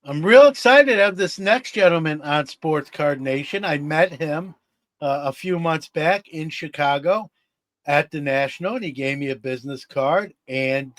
I'm real excited to have this next gentleman on Sports Card Nation. I met him a few months back in Chicago at the National, and he gave me a business card. And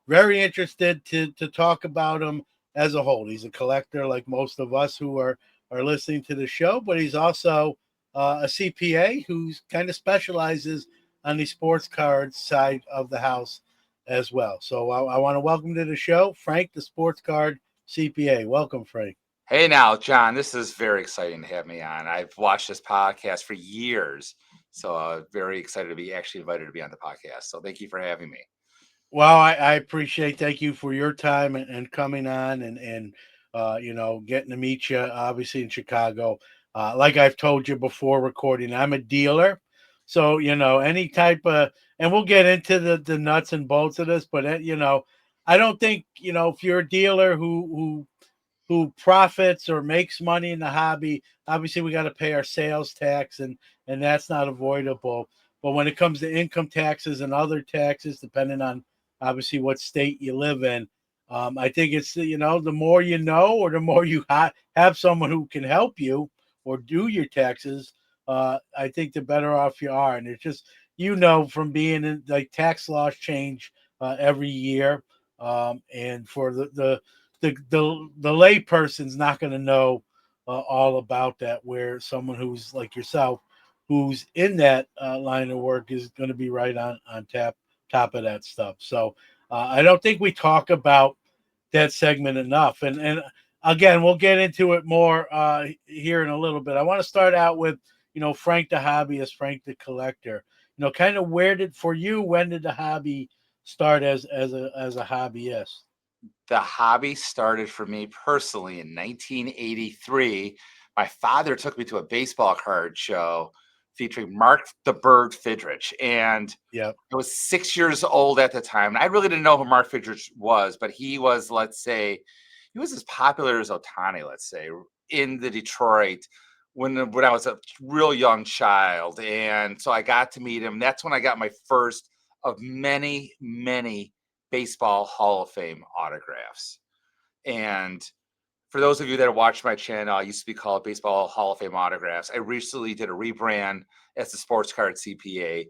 very interested to talk about him as a whole. He's a collector, like most of us who are listening to the show, but he's also a CPA who's kind of specializes on the sports card side of the house as well. So I want to welcome to the show Frank, the sports card CPA. Welcome, Frank. Hey now, John, this is very exciting to have me on. I've watched this podcast for years, so very excited to be actually invited to be on the podcast. So thank you for having me. Well, I appreciate. Thank you for your time and coming on and getting to meet you. Obviously in Chicago, like I've told you before, recording. I'm a dealer, so any type of, and we'll get into the nuts and bolts of this. But I don't think if you're a dealer who profits or makes money in the hobby, obviously we got to pay our sales tax and that's not avoidable. But when it comes to income taxes and other taxes, depending on obviously what state you live in, I think it's the more you know or the more you have someone who can help you or do your taxes, I think the better off you are. And it's just from being in like tax laws change every year, and for the lay person's not going to know all about that. Where someone who's like yourself, who's in that line of work, is going to be right on top of that stuff. So I don't think we talk about that segment enough. And again, we'll get into it more here in a little bit. I want to start out with Frank the hobbyist, Frank the collector. Kind of where did for you? When did the hobby start as a hobbyist? The hobby started for me personally in 1983. My father took me to a baseball card show featuring Mark the Bird Fidrich, and Yep. I was 6 years old at the time. And I really didn't know who Mark Fidrich was, but he was, let's say, he was as popular as Otani, let's say, in the Detroit when I was a real young child. And so I got to meet him. That's when I got my first of many, many baseball Hall of Fame autographs. And for those of you that watch my channel, I used to be called Baseball Hall of Fame Autographs. I recently did a rebrand as the Sports Card CPA.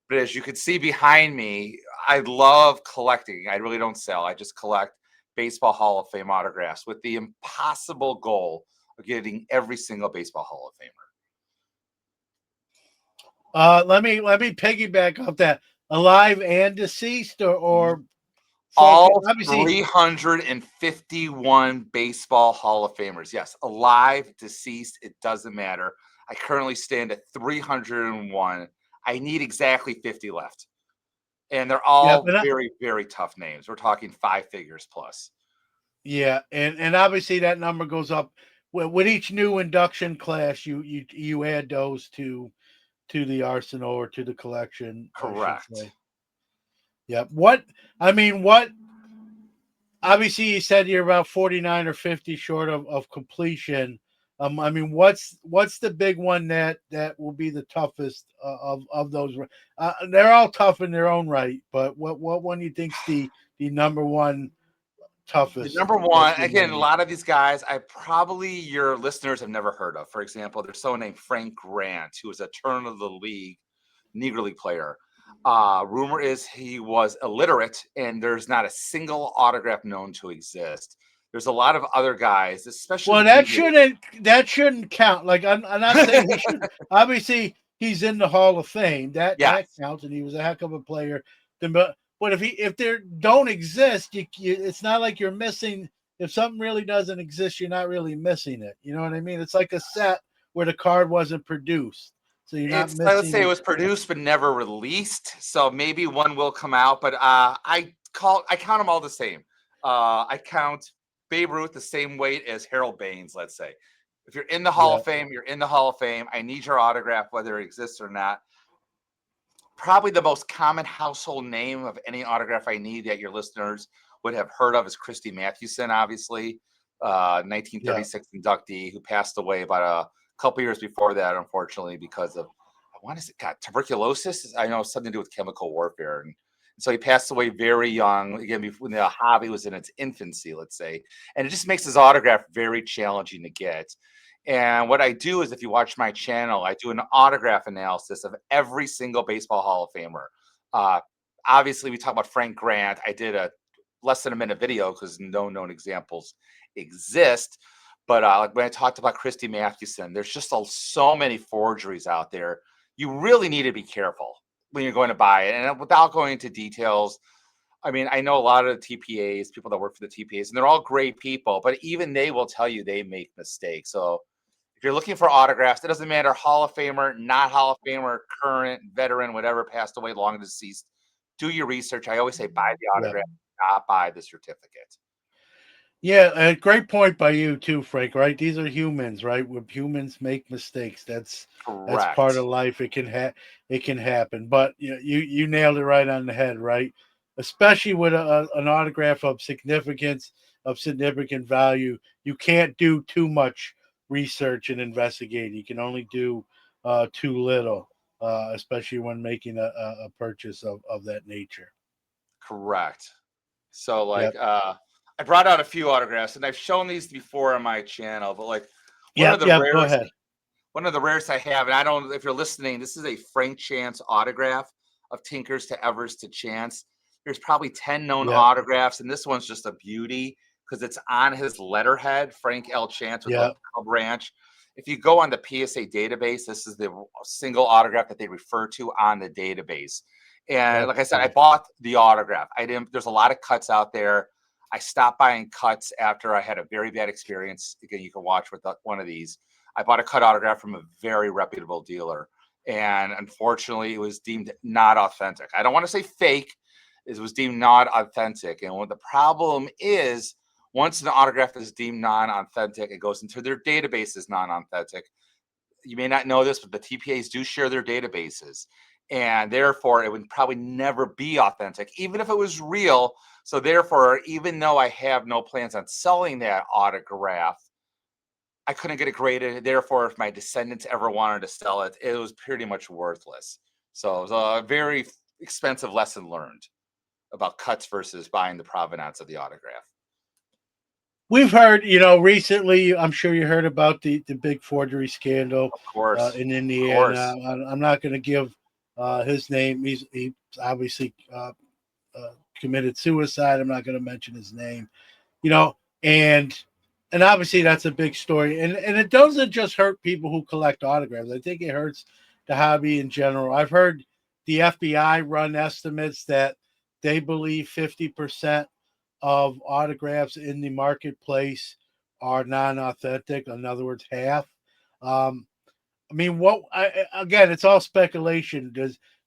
But as you can see behind me, I love collecting. I really don't sell. I just collect Baseball Hall of Fame autographs with the impossible goal of getting every single Baseball Hall of Famer. Let me piggyback off that. Alive and deceased, or All obviously. 351 Baseball Hall of Famers. Yes, alive, deceased, it doesn't matter. I currently stand at 301. I need exactly 50 left. And they're Yeah, all very, very tough names. We're talking five figures plus. yeah, and obviously that number goes up with each new induction class. You add those to the arsenal or to the collection, I should Correct. say. Yeah. What obviously you said you're about 49 or 50 short of completion. What's the big one that will be the toughest of those? They're all tough in their own right, but what one you think's the number one The toughest number that one, you're again, a looking at? lot of these guys, your listeners have never heard of. For example, there's someone named Frank Grant, who was a turn of the league Negro League player. Rumor is he was illiterate, and there's not a single autograph known to exist. There's a lot of other guys, especially Well, with that Negro shouldn't count. Like I'm not saying he should. Obviously, he's in the Hall of Fame. That Yes, counts, and he was a heck of a player. But if there don't exist, it's not like you're missing. If something really doesn't exist, you're not really missing it. You know what I mean? It's like a set where the card wasn't produced, so you're not let's missing say it it. was produced but never released. So maybe one will come out, but I count them all the same. I count Babe Ruth the same weight as Harold Baines, let's say. If you're in the Hall Yeah, of Fame, you're in the Hall of Fame. I need your autograph, whether it exists or not. Probably the most common household name of any autograph I need that your listeners would have heard of is Christy Mathewson, obviously, yeah. 1936 inductee who passed away about a couple years before that, unfortunately, because of, I want to say, God, tuberculosis. I know something to do with chemical warfare and So he passed away very young, again, before when the hobby was in its infancy, let's say. And it just makes his autograph very challenging to get. And what I do is, if you watch my channel, I do an autograph analysis of every single baseball Hall of Famer. Uh, Obviously, we talk about Frank Grant. I did a less than a minute video because no known examples exist. But like when I talked about Christy Mathewson, there's just so many forgeries out there. You really need to be careful when you're going to buy it. And without going into details, I mean, I know a lot of the TPAs, people that work for the TPAs, and they're all great people, but even they will tell you they make mistakes. So if you're looking for autographs, it doesn't matter, Hall of Famer, not Hall of Famer, current, veteran, whatever, passed away, long deceased. Do your research. I always say buy the Yeah. autograph, not buy the certificate. Yeah, a great point by you too, Frank. Right? These are humans, right? When humans make mistakes, that's part of Correct. life. It can happen. But you nailed it right on the head, right? Especially with an autograph of significant value, you can't do too much research and investigating. You can only do too little, especially when making a purchase of that nature. Correct. So like Yep. I brought out a few autographs and I've shown these before on my channel, but like one of Yep. the Yep. Go rarest ahead. one of the rarest I have, and I don't, if you're listening, this is a Frank Chance autograph of Tinkers to Evers to Chance. There's probably 10 known Yep. autographs, and this one's just a beauty because it's on his letterhead, Frank L. Chance with the Yep. Cub Ranch. If you go on the PSA database, this is the single autograph that they refer to on the database. And That's like I said, I cool. bought the autograph. I didn't, there's a lot of cuts out there. I stopped buying cuts after I had a very bad experience. Again, you can watch with one of these. I bought a cut autograph from a very reputable dealer, and unfortunately, it was deemed not authentic. I don't want to say fake; it was deemed not authentic. And what the problem is, once an autograph is deemed non-authentic, it goes into their database as non-authentic. You may not know this, but the TPAs do share their databases, and therefore, it would probably never be authentic, even if it was real. So, therefore, even though I have no plans on selling that autograph, I couldn't get it graded. Therefore, if my descendants ever wanted to sell it, it was pretty much worthless. So it was a very expensive lesson learned about cuts versus buying the provenance of the autograph. We've heard, recently. I'm sure you heard about the big forgery scandal Of course. in Of Indiana. course. I'm not going to give his name. He obviously committed suicide. I'm not going to mention his name. You know, and and obviously that's a big story. And it doesn't just hurt people who collect autographs. I think it hurts the hobby in general. I've heard the FBI run estimates that they believe 50% of autographs in the marketplace are non-authentic. In other words, half. Um, I mean, again? It's all speculation.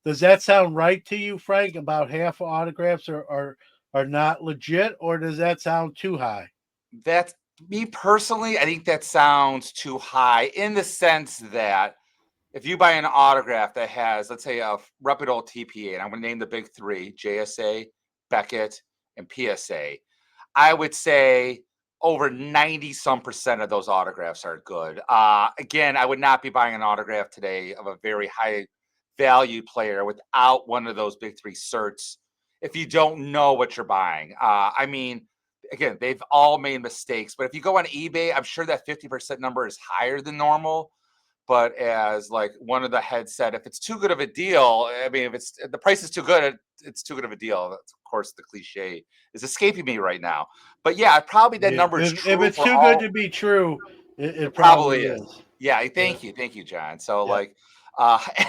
Does that sound right to you, Frank? About half of autographs are not legit, or does that sound too high? That's me personally. I think that sounds too high in the sense that if you buy an autograph that has, let's say, a reputable TPA, and I'm going to name the big three: JSA, Beckett, and PSA. I would say over 90 some percent of those autographs are good. Again, I would not be buying an autograph today of a very high value player without one of those big three certs if you don't know what you're buying. I mean, again, they've all made mistakes, but if you go on eBay, I'm sure that 50% number is higher than normal. But as like one of the heads said, if it's too good of a deal, I mean, if the price is too good, it's too good of a deal. That's of course the cliche is escaping me right now. But yeah, probably that Yeah, number is if true it's for too good all. to be true, it It probably probably is. is. Yeah, Yeah, thank you, John. So yeah. like,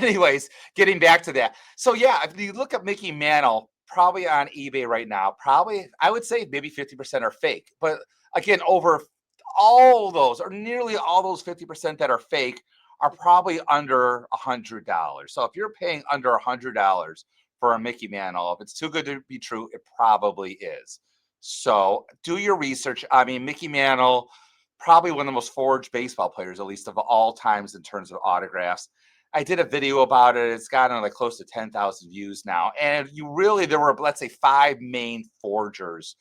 anyways, getting back to that. So yeah, if you look at Mickey Mantle, probably on eBay right now, probably I would say maybe 50% are fake. But again, over all those or nearly all those 50% that are fake are probably under $100. So if you're paying under $100 for a Mickey Mantle, if it's too good to be true, it probably is. So do your research. I mean, Mickey Mantle, probably one of the most forged baseball players, at least of all times in terms of autographs. I did a video about it. It's gotten like close to 10,000 views now. And there were, let's say, five main forgers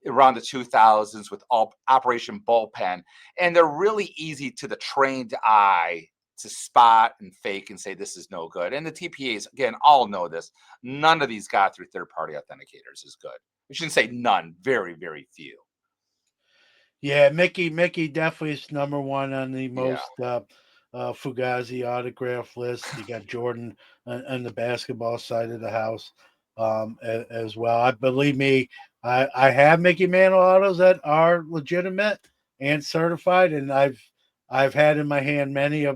around the 2000s with all Operation Bullpen. And they're really easy to the trained eye to spot and fake and say this is no good. And the TPAs, again, all know this. None of these got through third-party authenticators is good. We shouldn't say none, very, very few. Yeah, Mickey definitely is number one on the Yeah. most Fugazi autograph list. You got Jordan on the basketball side of the house as well. I believe me, I have Mickey Mantle autos that are legitimate and certified, and I've had in my hand many uh,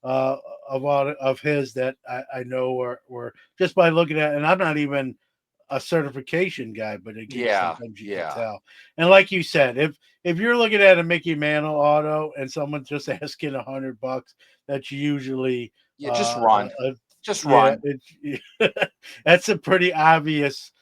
of his that I know were just by looking at, and I'm not even a certification guy, but again, Yeah. sometimes you can Yeah. tell. And like you said, if you're looking at a Mickey Mantle auto and someone's just asking $100, that's usually Yeah. Just run. a, Just yeah, run. it, that's a pretty obvious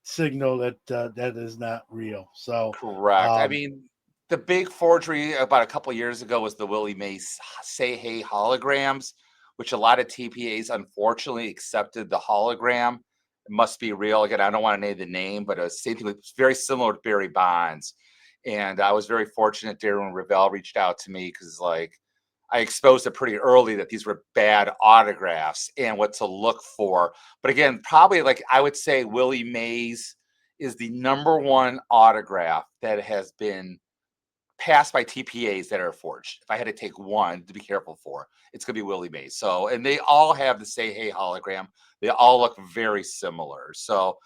signal that that is not real. So, Correct. I um, mean, the big forgery about a couple years ago was the Willie Mays Say Hey holograms, which a lot of TPAs unfortunately accepted the hologram. It must be real. Again, I don't want to name the name, but it was same thing. It was very similar to Barry Bonds. And I was very fortunate there when Ravel reached out to me because, like, I exposed it pretty early that these were bad autographs and what to look for. But again, probably like I would say Willie Mays is the number one autograph that has been passed by TPAs that are forged. If I had to take one to be careful for, it's going to be Willie Mays. So, and they all have the Say Hey hologram. They all look very similar. So,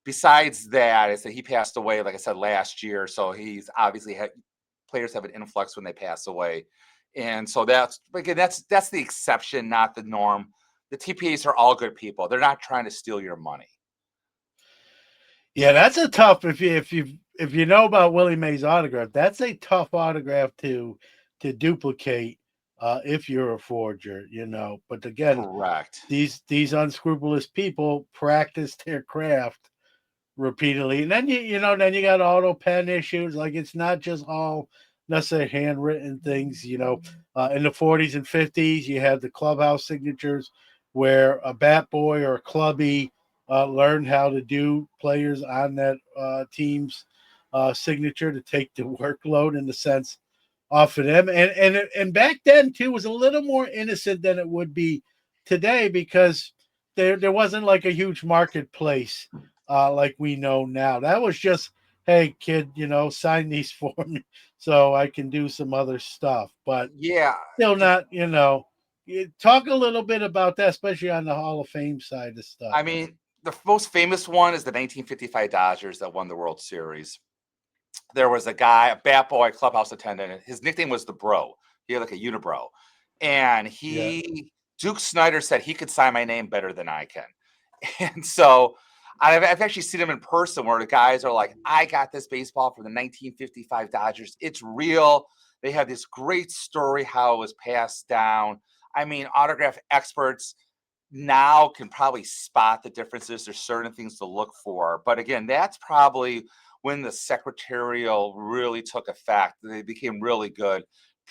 besides that, is that he passed away, like I said, last year. So he's obviously had players have an influx when they pass away. And so that's again, that's the exception, not the norm. The TPAs are all good people. They're not trying to steal your money. yeah, that's a tough. If you know about Willie Mays autograph, that's a tough autograph to duplicate if you're a forger. But again, Correct. these unscrupulous people practice their craft repeatedly, and then then you got auto pen issues. Like it's not just all necessarily handwritten things. In the 40s and 50s, you had the clubhouse signatures, where a bat boy or a clubby learned how to do players on that team's signature to take the workload in the sense off of them. And back then too was a little more innocent than it would be today, because there wasn't like a huge marketplace like we know now. That was just, hey kid, sign these for me so I can do some other stuff. But Yeah. still The not, talk a little bit about that, especially on the Hall of Fame side of stuff. I mean, the most famous one is the 1955 Dodgers that won the World Series. There was a guy, a bat boy clubhouse attendant. His nickname was the Bro. He had like a unibrow. And Yeah. Duke Snyder said he could sign my name better than I can. And so I've actually seen him in person where the guys are like, I got this baseball from the 1955 Dodgers. It's real. They have this great story how it was passed down. I mean, autograph experts now can probably spot the differences. There's certain things to look for. But again, that's probably when the secretarial really took effect. They became really good.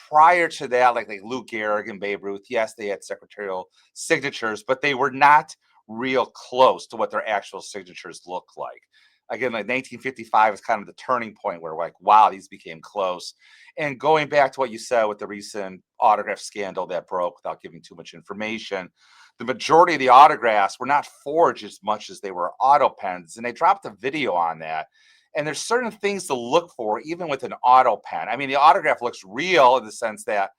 Prior to that, like Lou Gehrig and Babe Ruth, yes, they had secretarial signatures, but they were not real close to what their actual signatures look like. Again, like 1955 is kind of the turning point where, like, wow, these became close. And going back to what you said with the recent autograph scandal that broke, without giving too much information, the majority of the autographs were not forged as much as they were auto pens, and they dropped a video on that. And there's certain things to look for, even with an auto pen. I mean, the autograph looks real in the sense that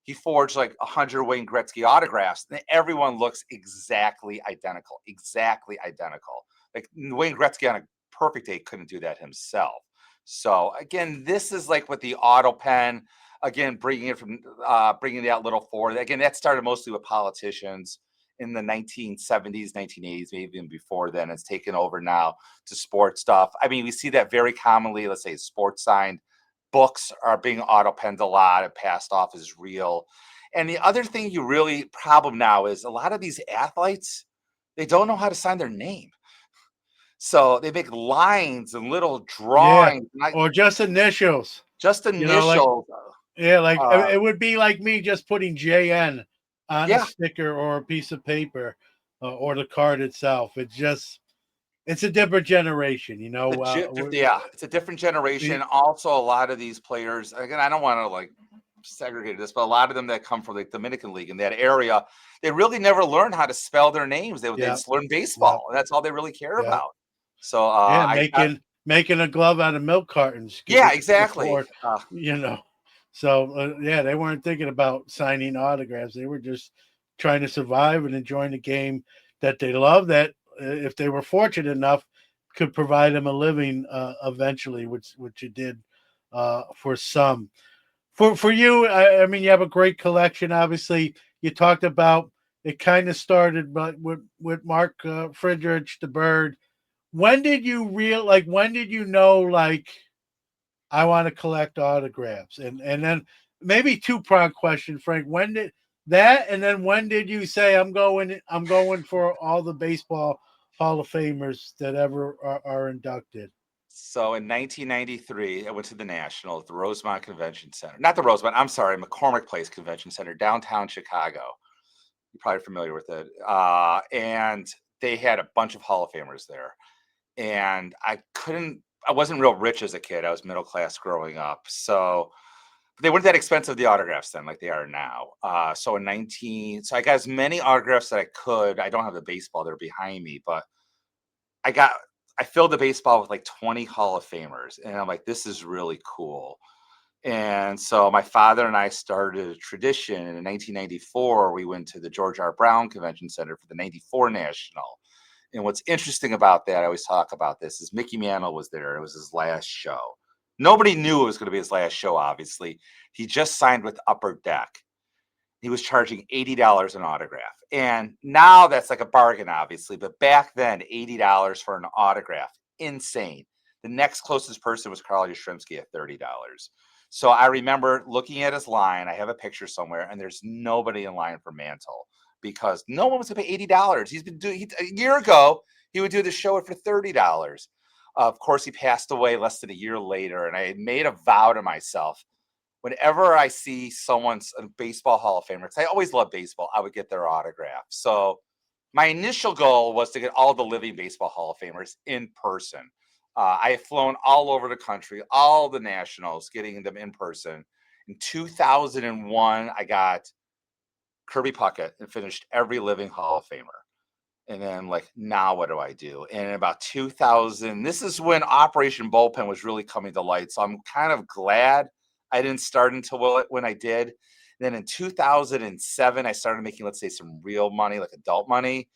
he forged like 100 Wayne Gretzky autographs, and everyone looks exactly identical, exactly identical. Like Wayne Gretzky on a perfect day couldn't do that himself. So again, this is like with the auto pen. Again, bringing that little forward. Again, that started mostly with politicians in the 1970s, 1980s, maybe even before then. It's taken over now to sports stuff. I mean, we see that very commonly. Let's say sports signed books are being auto penned a lot and passed off as real. And the other thing you really problem now is a lot of these athletes, they don't know how to sign their name. So they make lines and little Yeah. drawings, like Or just initials. just Like, initials. yeah, like Uh, it would be like me just putting JN on a yeah, sticker or a piece of paper, or the card itself. It's a different generation, yeah, it's a different we generation. Also, a lot of these players, again, I don't want to like segregated this, but a lot of them that come from the Dominican League in that area, they really never learned how to spell their names. They Yeah. just learn Yeah. baseball, and that's all they really care Yeah. about. So Yeah. I got Making a glove out of milk cartons because yeah, they couldn't exactly. afford, you know. So yeah, they weren't thinking about signing autographs. They were just trying to survive and enjoying the game that they love. That if they were fortunate enough, could provide them a living eventually, which it did for some. For you, I mean, you have a great collection. Obviously, you talked about it. Kind of started, but with Mark Friedrich, the Bird. When did you real like? When did you know like I want to collect autographs? And then maybe two-pronged question, Frank. When did that? And then when did you say I'm going for all the baseball Hall of Famers that ever are inducted? So in 1993, I went to the National at the Rosemont Convention Center. Not the Rosemont, I'm sorry, McCormick Place Convention Center, downtown Chicago. You're probably familiar with it. And they had a bunch of Hall of Famers there. And I wasn't real rich as a kid. I was middle class growing up. So they weren't that expensive, the autographs then, like they are now. So I got as many autographs that I could. I don't have the baseball, they're behind me, but I got I filled the baseball with like 20 Hall of Famers, and I'm like, this is really cool. And so my father and I started a tradition. And in 1994, we went to the George R. Brown Convention Center for the '94 National. And what's interesting about that, I always talk about this, is Mickey Mantle was there. It was his last show. Nobody knew it was going to be his last show, obviously. He just signed with Upper Deck. He was charging $80 an autograph. And now that's like a bargain, obviously. But back then, $80 for an autograph, insane. The next closest person was Carl Yastrzemski at $30. So I remember looking at his line. I have a picture somewhere, and there's nobody in line for Mantle because no one was going to pay $80. He's been doing a year ago. He would do the show for $30. Of course, he passed away less than a year later, and I made a vow to myself whenever I see someone's a baseball Hall of Famer, because I always love baseball, I would get their autograph. So my initial goal was to get all the living baseball Hall of Famers in person. I have flown all over the country, all the nationals, getting them in person. In 2001, I got Kirby Puckett and finished every living Hall of Famer. And then, like, now what do I do? And in about 2000, this is when Operation Bullpen was really coming to light. So I'm kind of glad I didn't start until when I did. Then in 2007, I started making, let's say, some real money, like adult money.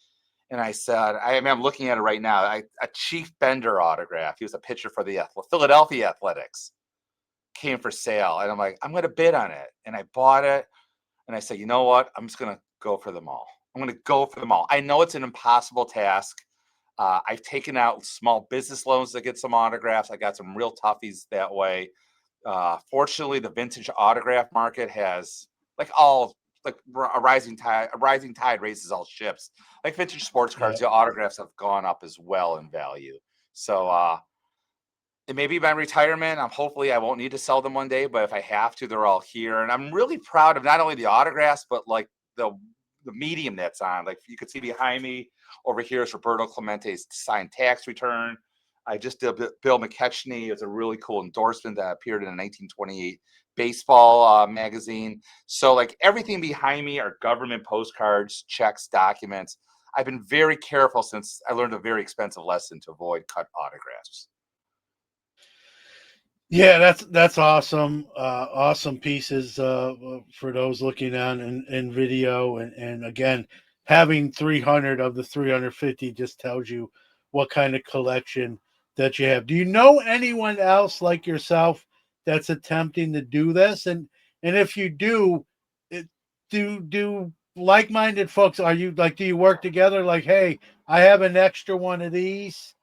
And I said, I mean, I'm looking at it right now. A Chief Bender autograph. He was a pitcher for the Philadelphia Athletics. Came for sale. And I'm like, I'm going to bid on it. And I bought it. And I said, you know what? I'm just going to go for them all. I'm going to go for them all. I know it's an impossible task. I've taken out small business loans to get some autographs. I got some real toughies that way. Fortunately, the vintage autograph market has, like all, like a rising tide raises all ships. Like vintage sports Yeah. cards, the autographs have gone up as well in value. So it may be my retirement. Hopefully I won't need to sell them one day, but if I have to, they're all here. And I'm really proud of not only the autographs, but like the medium that's on. Like you can see behind me over here is Roberto Clemente's signed tax return. I just did Bill McKechnie. It's a really cool endorsement that appeared in a 1928 baseball magazine. So like everything behind me are government postcards, checks, documents. I've been very careful since I learned a very expensive lesson to avoid cut autographs. Yeah, that's awesome. Awesome pieces for those looking on in video, and again, having 300 of the 350 just tells you what kind of collection that you have. Do you know anyone else like yourself that's attempting to do this? And if you do, it, do like-minded folks, are you like, do you work together? Like, hey, I have an extra one of these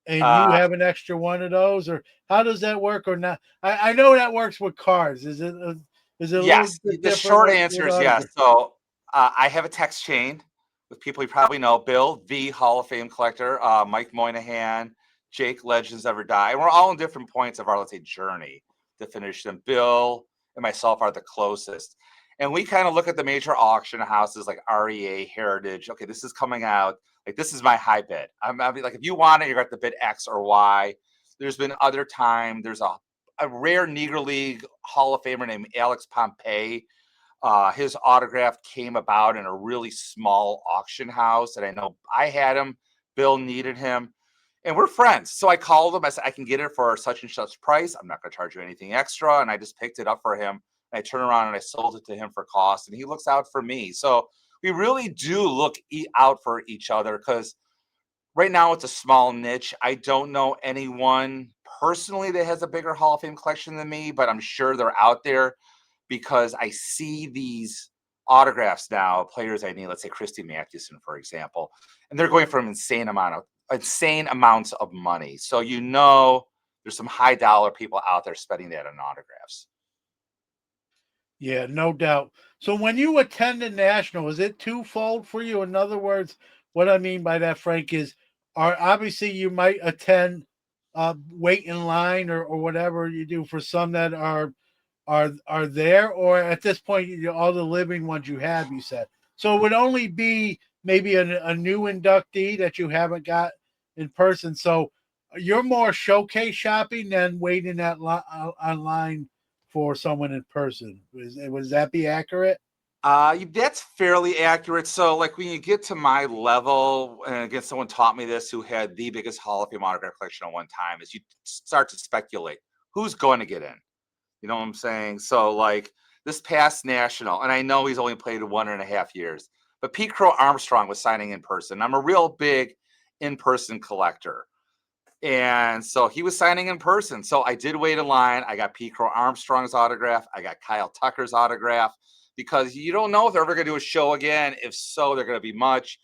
and you Uh, have an extra one of those, or how does that work? Or not? I know that works with cars. Is it a little Yes, bit the different short answer with is yes. autograph? So I have a text chain with people you probably know: Bill, the Hall of Fame collector, Mike Moynihan, Jake, Legends Ever Die. And we're all in different points of our, let's say, journey to finish them. Bill and myself are the closest. And we kind of look at the major auction houses like REA, Heritage. Okay, this is coming out. Like, this is my high bid. I'll be like, if you want it, you're going to bid X or Y. There's been other time. There's a a rare Negro League Hall of Famer named Alex Pompey. His autograph came about in a really small auction house, and I know I had him. Bill needed him, and we're friends. So I called him. I said, I can get it for such and such price. I'm not going to charge you anything extra. And I just picked it up for him. And I turned around and I sold it to him for cost, and he looks out for me. So we really do look out for each other because right now it's a small niche. I don't know anyone personally that has a bigger Hall of Fame collection than me, but I'm sure they're out there because I see these autographs now, players I need, let's say Christy Mathewson, for example, and they're going for an insane amounts of money. So there's some high dollar people out there spending that on autographs. Yeah, no doubt. So when you attend a national, is it twofold for you? In other words, what I mean by that, Frank, is are obviously you might attend, wait in line or whatever you do for some that are there, or at this point all the living ones you have, you said. So it would only be maybe a new inductee that you haven't got in person. So you're more showcase shopping than waiting online for someone in person. Was that be accurate? That's fairly accurate. So, like when you get to my level, and again, someone taught me this who had the biggest Hall of Fame autograph collection at one time, is you start to speculate who's going to get in. You know what I'm saying? So, like this past national, and I know he's only played 1.5 years, but Pete Crow Armstrong was signing in person. I'm a real big in-person collector. And so he was signing in person. So I did wait in line. I got Pete Crow Armstrong's autograph. I got Kyle Tucker's autograph because you don't know if they're ever going to do a show again. If so, they're going to be much.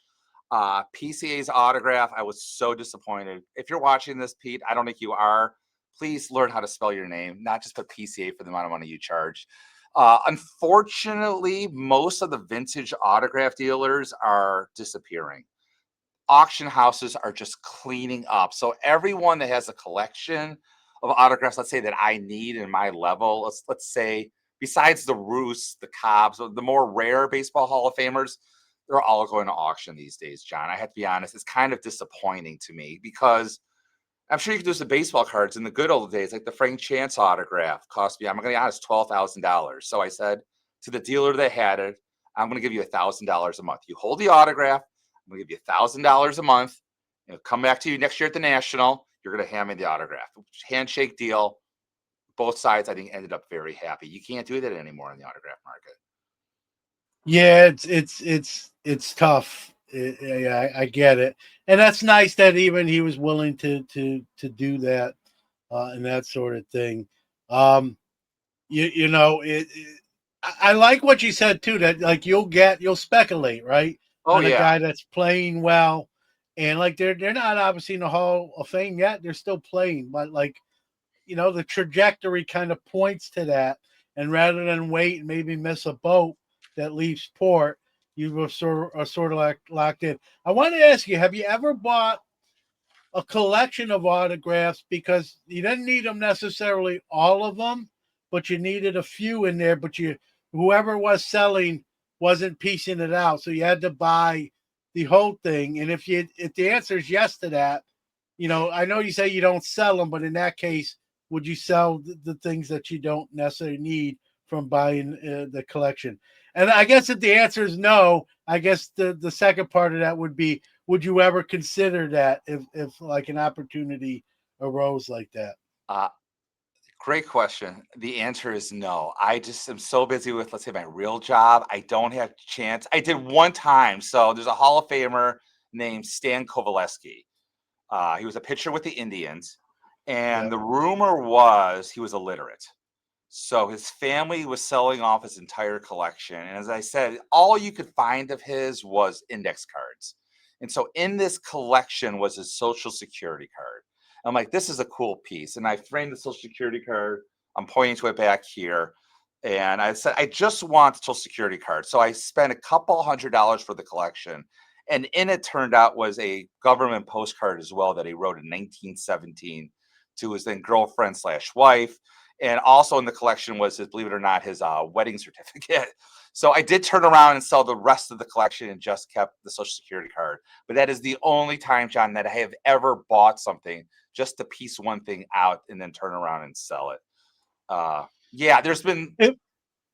PCA's autograph, I was so disappointed. If you're watching this, Pete, I don't think you are. Please learn how to spell your name, not just put PCA for the amount of money you charge. Unfortunately, most of the vintage autograph dealers are disappearing. Auction houses are just cleaning up. So everyone that has a collection of autographs, let's say that I need in my level, let's say besides the Roos, the Cobbs, the more rare baseball Hall of Famers, they're all going to auction these days, John. I have to be honest, it's kind of disappointing to me because I'm sure you could do some baseball cards in the good old days, like the Frank Chance autograph cost me, I'm going to be honest, $12,000. So I said to the dealer that had it, I'm going to give you $1,000 a month. You hold the autograph. I'm going to give you $1,000 a month. And come back to you next year at the National. You're going to hand me the autograph. Handshake deal. Both sides, I think, ended up very happy. You can't do that anymore in the autograph market. Yeah, it's tough. Yeah, I get it, and that's nice that even he was willing to do that, and that sort of thing. Um, you know I like what you said too, that like you'll speculate, right, Oh, on a yeah. guy that's playing well, and like they're not obviously in the Hall of Fame yet, they're still playing, but like the trajectory kind of points to that. And rather than wait and maybe miss a boat that leaves port, you were sort of like locked in. I want to ask you, have you ever bought a collection of autographs because you didn't need them necessarily all of them, but you needed a few in there, but whoever was selling wasn't piecing it out, so you had to buy the whole thing? And if the answer is yes to that, I know you say you don't sell them, but in that case, would you sell the things that you don't necessarily need from buying the collection? And I guess if the answer is no, I guess the second part of that would be, would you ever consider that if like an opportunity arose like that? Uh, Great question. The answer is no. I just am so busy with, let's say, my real job. I don't have a chance. I did one time. So there's a Hall of Famer named Stan Kovaleski. He was a pitcher with the Indians, Yeah. and the rumor was he was illiterate. So his family was selling off his entire collection. And as I said, all you could find of his was index cards. And so in this collection was his social security card. I'm like, this is a cool piece. And I framed the social security card. I'm pointing to it back here. And I said, I just want the social security card. So I spent a couple $100 for the collection. And in it turned out was a government postcard as well that he wrote in 1917 to his then girlfriend slash wife. And also in the collection was his, believe it or not, his wedding certificate. So I did turn around and sell the rest of the collection and just kept the social security card. But that is the only time, John, that I have ever bought something just to piece one thing out and then turn around and sell it. Yeah, there's been. If,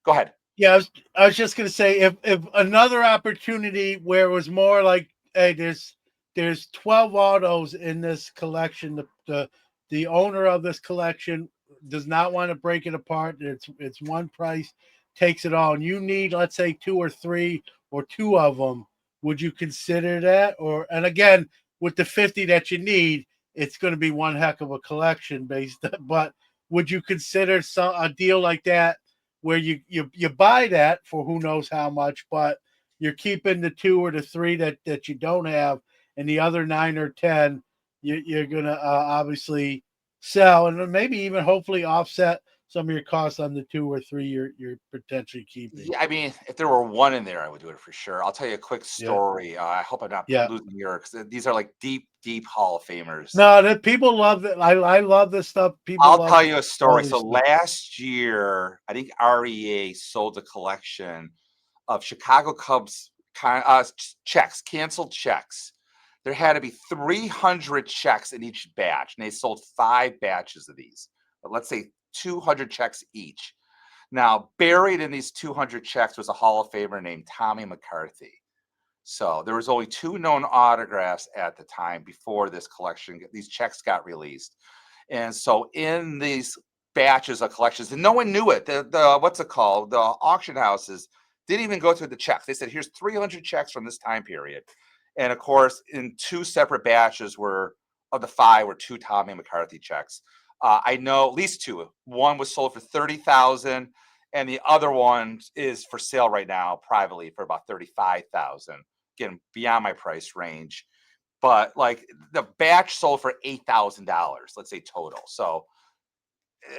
Go ahead. yeah, I was just gonna say if another opportunity where it was more like, hey, there's 12 autos in this collection. The owner of this collection does not want to break it apart. It's one price, takes it all, and you need, let's say, two or three or two of them. Would you consider that? Or, and again, with the 50 that you need, it's going to be one heck of a collection based. But would you consider a deal like that, where you buy that for who knows how much, but you're keeping the two or the three that you don't have, and the other 9 or 10 you're gonna obviously sell, and then maybe even hopefully offset some of your costs on the two or three you're potentially keeping. Yeah, I mean, if there were one in there, I would do it for sure. I'll tell you a quick Yeah, story. I hope I'm not yeah. losing your, because these are like deep, deep Hall of Famers. No, that people love it. I love this stuff. People I'll love tell you a all story. this So stuff. last year, I think REA sold a collection of Chicago Cubs checks, canceled checks. There had to be 300 checks in each batch, and they sold 5 batches of these. But let's say 200 checks each. Now, buried in these 200 checks was a Hall of Famer named Tommy McCarthy. So there was only 2 known autographs at the time before this collection. These checks got released, and so in these batches of collections, and no one knew it. The what's it called? The auction houses didn't even go through the checks. They said, "Here's 300 checks from this time period," and of course, in 2 separate batches were of the 5 were 2 Tommy McCarthy checks. I know at least 2. One was sold for 30,000, and the other one is for sale right now privately for about 35,000. Again, beyond my price range, but like the batch sold for $8,000, let's say total. So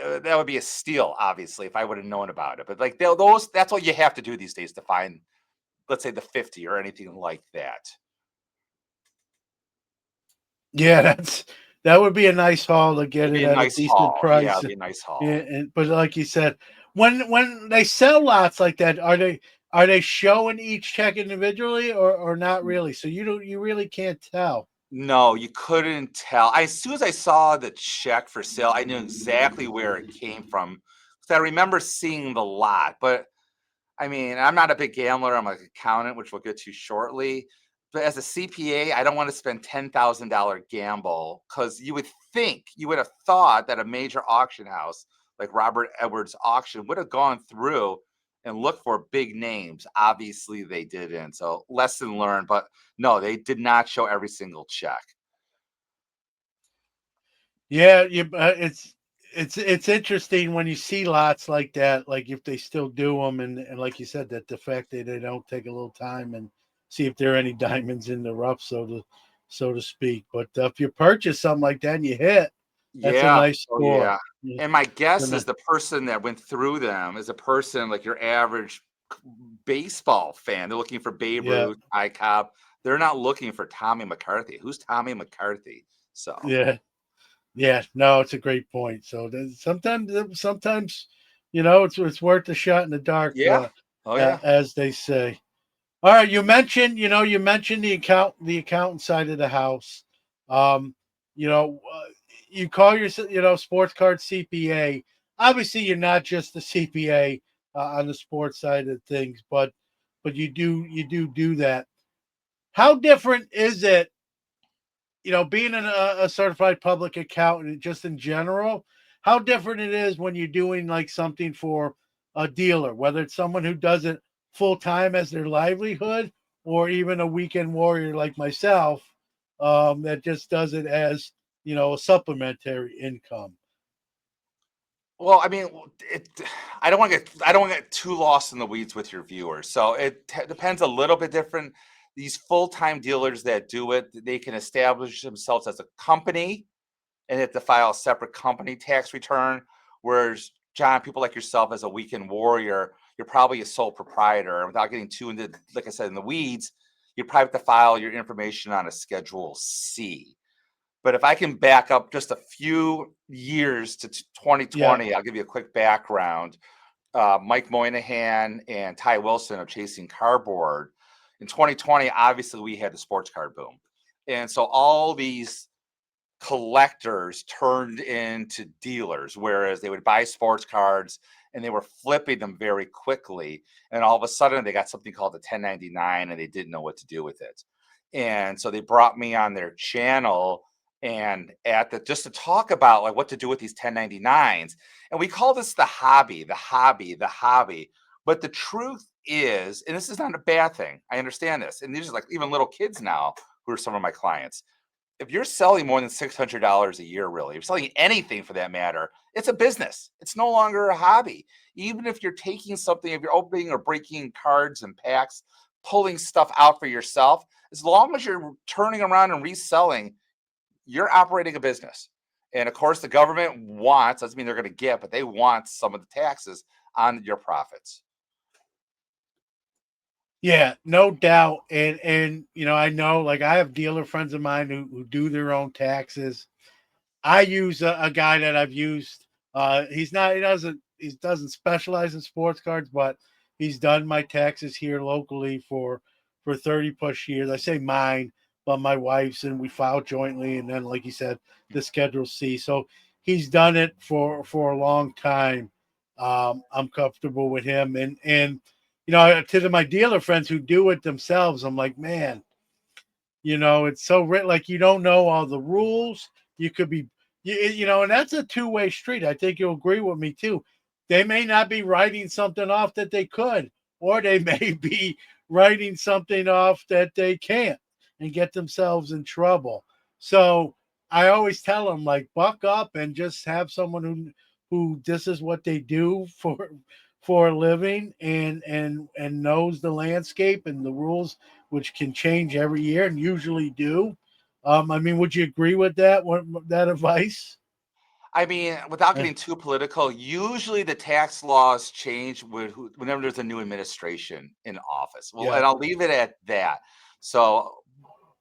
that would be a steal, obviously, if I would have known about it. But like those, that's what you have to do these days to find, let's say, the 50 or anything like that. Yeah, that would be a nice haul to get It'd be it a at a nice decent haul. Yeah, price. it'd be a nice haul. And but like you said, when they sell lots like that, are they showing each check individually, or not really? So you really can't tell. No, you couldn't tell. As soon as I saw the check for sale, I knew exactly where it came from. 'Cause I remember seeing the lot, but I mean, I'm not a big gambler. I'm an accountant, which we'll get to shortly. But as a CPA, I don't want to spend $10,000 gamble, because you would have thought that a major auction house like Robert Edwards Auction would have gone through and looked for big names. Obviously, they didn't. So lesson learned. But no, they did not show every single check. Yeah, it's interesting when you see lots like that, like if they still do them, and like you said, that the fact that they don't take a little time and see if there are any diamonds in the rough, so to speak. But if you purchase something like that and you hit, that's a Yeah. nice Oh, score. yeah. Yeah. And my guess And, is the person that went through them is a person like your average baseball fan. They're looking for Babe yeah, Ruth, Ty Cobb. They're not looking for Tommy McCarthy. Who's Tommy McCarthy? So, yeah, yeah. No, it's a great point. So sometimes, it's worth a shot in the dark, yeah. Oh, yeah. as they say. All right, you mentioned the accountant side of the house. Um, you call yourself, sports card CPA. Obviously, you're not just the CPA on the sports side of things, but you do that. How different is it, being a certified public accountant, just in general? How different it is when you're doing like something for a dealer, whether it's someone who does it full time as their livelihood, or even a weekend warrior like myself, that just does it as, a supplementary income. Well, I mean, I don't want to get too lost in the weeds with your viewers. So it depends a little bit different. These full-time dealers that do it, they can establish themselves as a company and have to file a separate company tax return. Whereas, John, people like yourself as a weekend warrior, you're probably a sole proprietor. And without getting too into, like I said, in the weeds, you probably have to file your information on a Schedule C. But if I can back up just a few years to Yeah, 2020, I'll give you a quick background. Mike Moynihan and Ty Wilson of Chasing Cardboard. In 2020, obviously, we had the sports card boom. And so all these collectors turned into dealers, whereas they would buy sports cards and they were flipping them very quickly. And all of a sudden, they got something called the 1099 and they didn't know what to do with it. And so they brought me on their channel and at the just to talk about like what to do with these 1099s. And we call this the hobby, the hobby, the hobby. But the truth is, and this is not a bad thing, I understand this. And these are like even little kids now who are some of my clients, if you're selling more than $600 a year, really, if you're selling anything for that matter, it's a business. It's no longer a hobby. Even if you're taking something, if you're opening or breaking cards and packs, pulling stuff out for yourself, as long as you're turning around and reselling, you're operating a business. And of course, the government wants, doesn't mean they're going to get, but they want some of the taxes on your profits. Yeah, no doubt. And I know, like, I have dealer friends of mine who do their own taxes. I use a guy that I've used. He doesn't specialize in sports cards, but he's done my taxes here locally for 30 plus years. I say mine, but my wife's, and we file jointly, and then like you said, the Schedule C. So he's done it for a long time. I'm comfortable with him, and to my dealer friends who do it themselves, I'm like, man, it's so like you don't know all the rules. You could be, and that's a two-way street. I think you'll agree with me too. They may not be writing something off that they could, or they may be writing something off that they can't and get themselves in trouble. So I always tell them, like, buck up and just have someone who this is what they do for a living, and knows the landscape and the rules, which can change every year and usually do. I mean, would you agree with that advice? I mean, without Uh, getting too political, usually the tax laws change whenever there's a new administration in office. Well, yeah, and I'll leave it at that. So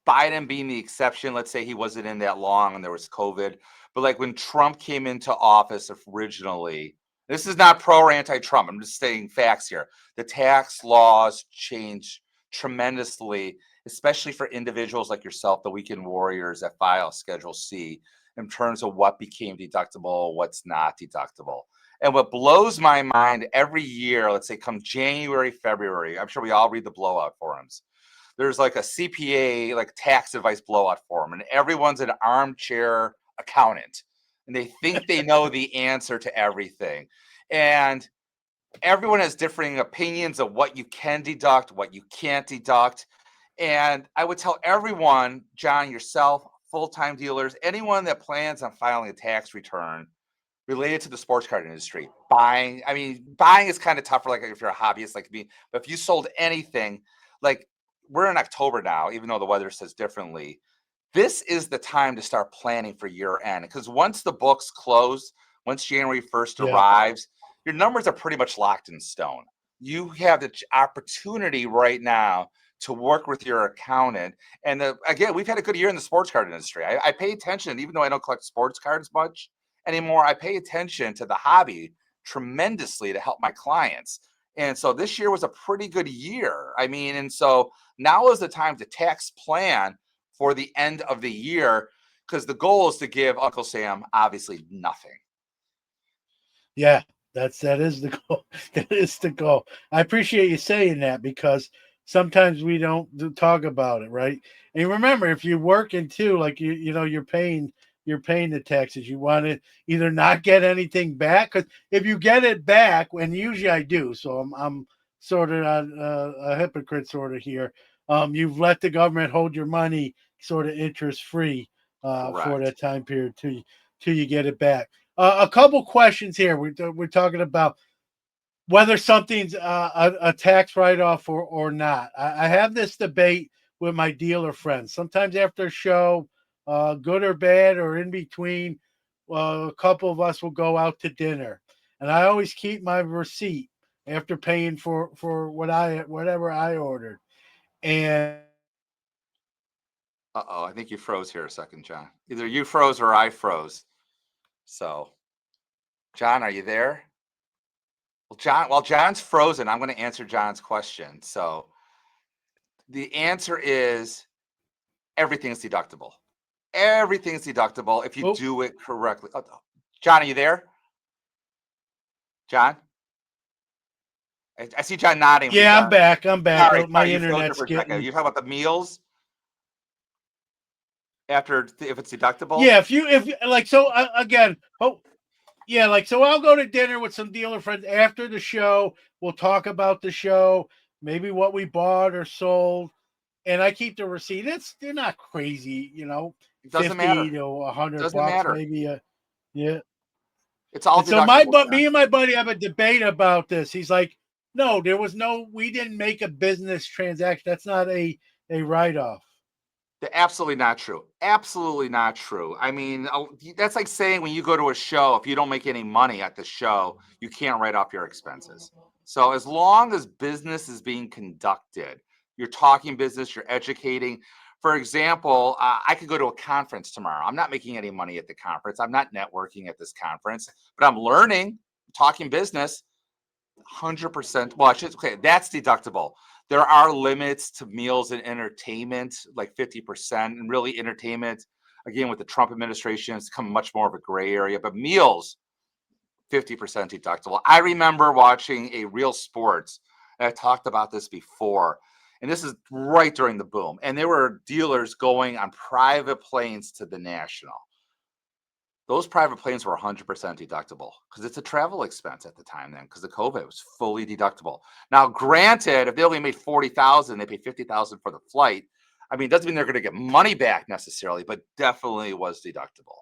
Biden being the exception, let's say he wasn't in that long and there was COVID. But like when Trump came into office originally, this is not pro or anti-Trump. I'm just saying facts here. The tax laws changed tremendously, especially for individuals like yourself, the weekend warriors that file Schedule C, in terms of what became deductible, what's not deductible. And what blows my mind every year, let's say come January, February, I'm sure we all read the blowout forums. There's like a CPA, like tax advice blowout forum, and everyone's an armchair accountant and they think they know the answer to everything. And everyone has differing opinions of what you can deduct, what you can't deduct. And I would tell everyone, John, yourself, full time dealers, anyone that plans on filing a tax return related to the sports card industry, buying, I mean, buying is kind of tougher, like if you're a hobbyist like me, but if you sold anything, like we're in October now, even though the weather says differently, this is the time to start planning for year end because once the books close, once January 1st yeah, arrives, your numbers are pretty much locked in stone. You have the opportunity right now to work with your accountant. And again, we've had a good year in the sports card industry. I pay attention, even though I don't collect sports cards much anymore, I pay attention to the hobby tremendously to help my clients. And so this year was a pretty good year. I mean, and so now is the time to tax plan for the end of the year because the goal is to give Uncle Sam obviously nothing. yeah. That is the goal. That is the goal. I appreciate you saying that because sometimes we don't talk about it, right? And remember, if you're working too, like you're paying the taxes. You want to either not get anything back, because if you get it back, and usually I do, so I'm sort of a hypocrite sort of here. You've let the government hold your money sort of interest free for Correct. that time period till you get it back. A couple questions here. We're talking about whether something's a tax write off or not. I have this debate with my dealer friends. Sometimes after a show, good or bad or in between, a couple of us will go out to dinner, and I always keep my receipt after paying for whatever I ordered. And Uh-oh, I think you froze here a second, John. Either you froze or I froze. So, John, are you there? Well, John, while John's frozen, I'm going to answer John's question. So, the answer is everything is deductible. Everything's deductible if you Oh, do it correctly. John, are you there? John? I see John nodding. yeah, I'm back. I'm back. Sorry, My sorry, you froze there internet's for a second. getting. You talking about the meals after if it's deductible? Yeah, if like so again. Oh, yeah, like so I'll go to dinner with some dealer friends after the show. We'll talk about the show, maybe what we bought or sold, and I keep the receipt. They're not crazy, It doesn't 50 matter. to a It hundred doesn't bucks matter. maybe. Yeah. It's all And so my deductible, but John. me and my buddy have a debate about this. He's like, no, we didn't make a business transaction. That's not a write off. They're absolutely not true. Absolutely not true. I mean, that's like saying when you go to a show, if you don't make any money at the show, you can't write off your expenses. So as long as business is being conducted, you're talking business, you're educating. For example, I could go to a conference tomorrow. I'm not making any money at the conference. I'm not networking at this conference, but I'm learning, talking business. 100%. Well, okay, that's deductible. There are limits to meals and entertainment, like 50%. And really, entertainment, again, with the Trump administration, it's become much more of a gray area. But meals, 50% deductible. I remember watching a Real Sports, and I talked about this before. And this is right during the boom. And there were dealers going on private planes to the National. Those private planes were 100% deductible because it's a travel expense at the time then because the COVID was fully deductible. Now, granted, if they only made 40,000, they paid 50,000 for the flight. I mean, it doesn't mean they're going to get money back necessarily, but definitely was deductible.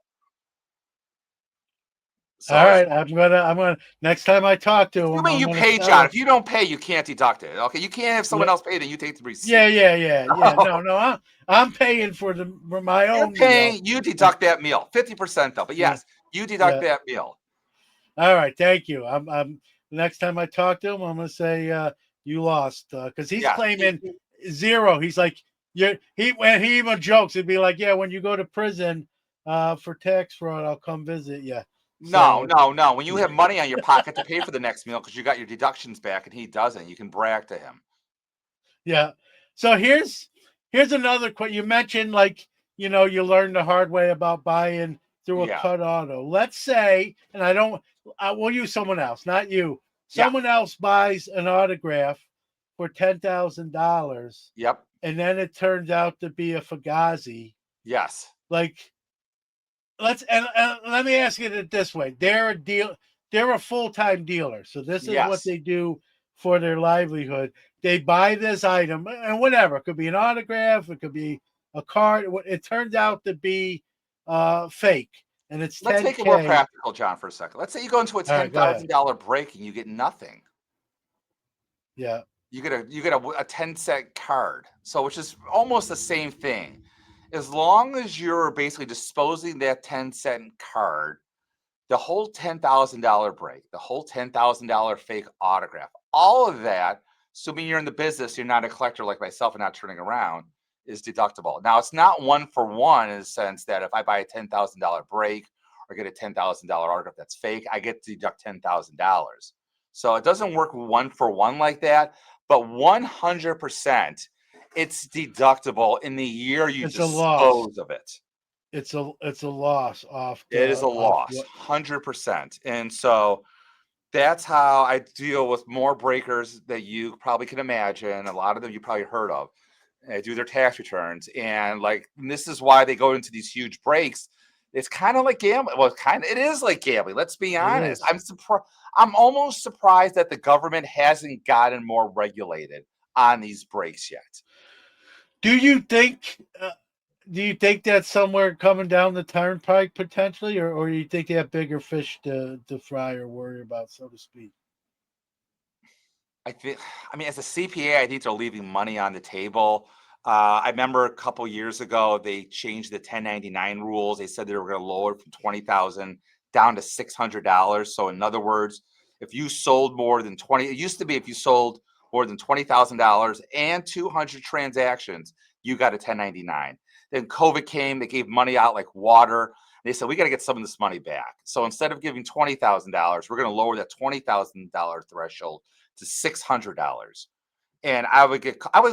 All So, right, I'm gonna next time I talk to him, assuming I'm you gonna pay, tell John, him. if you don't pay, you can't deduct it. Okay, you can't have Yeah, someone else pay, then you take the yeah, receipt. yeah, yeah, yeah. No, no, I'm paying for my You're own meal. paying, you Uh, deduct that meal, 50% though. But yeah, yes, you deduct yeah. that meal. All right, thank you. I'm next time I talk to him, I'm gonna say you lost because he's Yes. claiming zero. He's like, yeah, when he even jokes, it'd be like, yeah, when you go to prison for tax fraud, I'll come visit you. No, So no, no. When you have money on your pocket to pay for the next meal because you got your deductions back and he doesn't, you can brag to him. yeah. So here's another question. You mentioned like you learned the hard way about buying through a Yeah, cut auto. Let's say, and I don't. I will use someone else, not you. yeah, Someone else buys an autograph for $10,000, yep, and then it turns out to be a Fugazi. yes, Like and let me ask it this way: they're a full time dealer, so this is what yes. they do for their livelihood. They buy this item and whatever. It could be an autograph, it could be a card. It turns out to be fake, and it's Let's make it more 10K. practical, John, for a second. Let's say you go into a All ten right, go ahead. thousand dollar break and you get nothing. Yeah, You get a 10-cent card. So which is almost the same thing. As long as you're basically disposing that 10-cent card, the whole $10,000 break, the whole $10,000 fake autograph, all of that, assuming you're in the business, you're not a collector like myself and not turning around, is deductible. Now, it's not one for one in the sense that if I buy a $10,000 break or get a $10,000 autograph that's fake, I get to deduct $10,000. So it doesn't work one for one like that, but 100% it's deductible in the year you it's a loss. dispose of it. It's a loss off It is a loss, what. 100%. And so that's how I deal with more breakers that you probably can imagine. A lot of them you probably heard of. They do their tax returns. And this is why they go into these huge breaks. It's kind of like gambling. Well, it is like gambling. Let's be It honest. is. I'm surprised. I'm almost surprised that the government hasn't gotten more regulated on these breaks yet. Do you think? Do you think that's somewhere coming down the turnpike potentially, or do you think they have bigger fish to fry or worry about, so to speak? I think, I mean, as a CPA, I think they're leaving money on the table. I remember a couple years ago they changed the 1099 rules. They said they were going to lower it from 20,000 down to $600. So in other words, if you sold more than 20, it used to be if you sold more than $20,000 and 200 transactions, you got a 1099. Then COVID came, they gave money out like water. They said we got to get some of this money back. So instead of giving $20,000, we're going to lower that $20,000 threshold to $600. And I would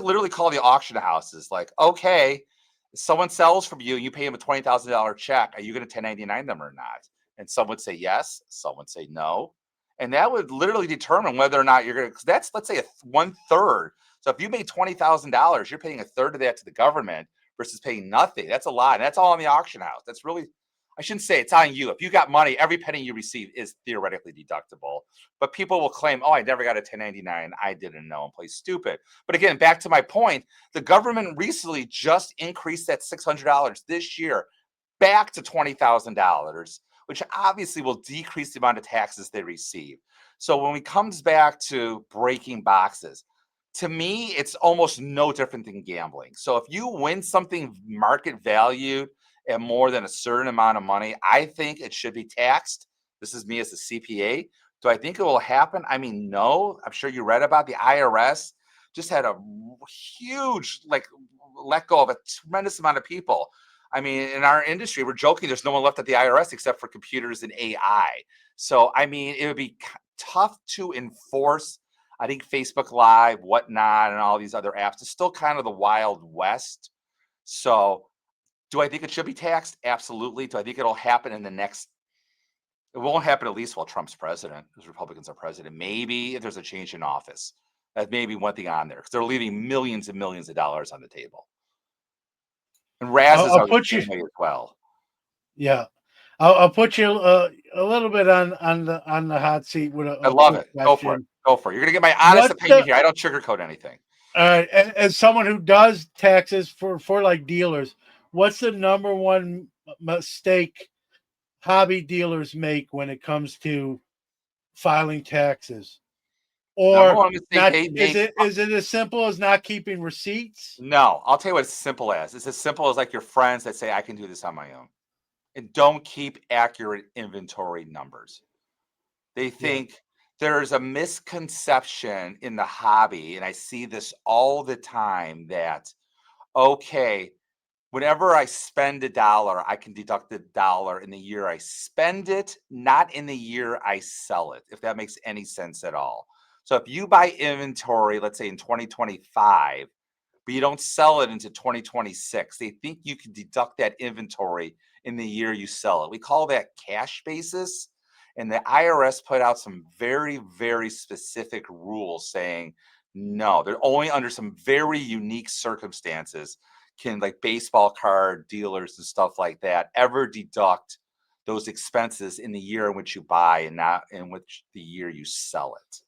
literally call the auction houses like, okay, someone sells from you, you pay them a $20,000 check. Are you going to 1099 them or not? And some would say yes, some would say no. And that would literally determine whether or not you're going to, because that's, let's say, 1/3. So if you made $20,000, you're paying a third of that to the government versus paying nothing. That's a lot. And that's all in the auction house. That's really, I shouldn't say it's on you. If you got money, every penny you receive is theoretically deductible. But people will claim, oh, I never got a 1099. I didn't know, and play stupid. But again, back to my point, the government recently just increased that $600 this year back to $20,000, which obviously will decrease the amount of taxes they receive. So when it comes back to breaking boxes, to me, it's almost no different than gambling. So if you win something market valued at more than a certain amount of money, I think it should be taxed. This is me as a CPA. Do I think it will happen? I mean, no. I'm sure you read about the IRS just had a huge, like, let go of a tremendous amount of people. I mean, in our industry, we're joking there's no one left at the IRS except for computers and AI. So, I mean, it would be tough to enforce. I think Facebook Live, whatnot, and all these other apps is still kind of the Wild West. So, do I think it should be taxed? Absolutely. Do I think it'll happen in the next? It won't happen at least while Trump's president, as Republicans are president. Maybe if there's a change in office, that may be one thing on there because they're leaving millions and millions of dollars on the table. And Razzes I'll are the put you. same way as well. Yeah, I'll put you a little bit on the hot seat with I a love quick it. Go for it. question. Go for it. You're gonna get my honest What's opinion the here. I don't sugarcoat anything. as someone who does taxes for like dealers, what's the number one mistake hobby dealers make when it comes to filing taxes? Number Or one mistake not? they Is make. it as simple as not keeping receipts? No, I'll tell you what it's simple as. It's as simple as like your friends that say I can do this on my own and don't keep accurate inventory numbers. They Yeah. think there's a misconception in the hobby, and I see this all the time that, okay, whenever I spend a dollar, I can deduct the dollar in the year I spend it, not in the year I sell it, if that makes any sense at all. So if you buy inventory, let's say in 2025, but you don't sell it into 2026, they think you can deduct that inventory in the year you sell it. We call that cash basis. And the IRS put out some very, very specific rules saying no, they're only under some very unique circumstances can, like, baseball card dealers and stuff like that, ever deduct those expenses in the year in which you buy and not in which the year you sell it.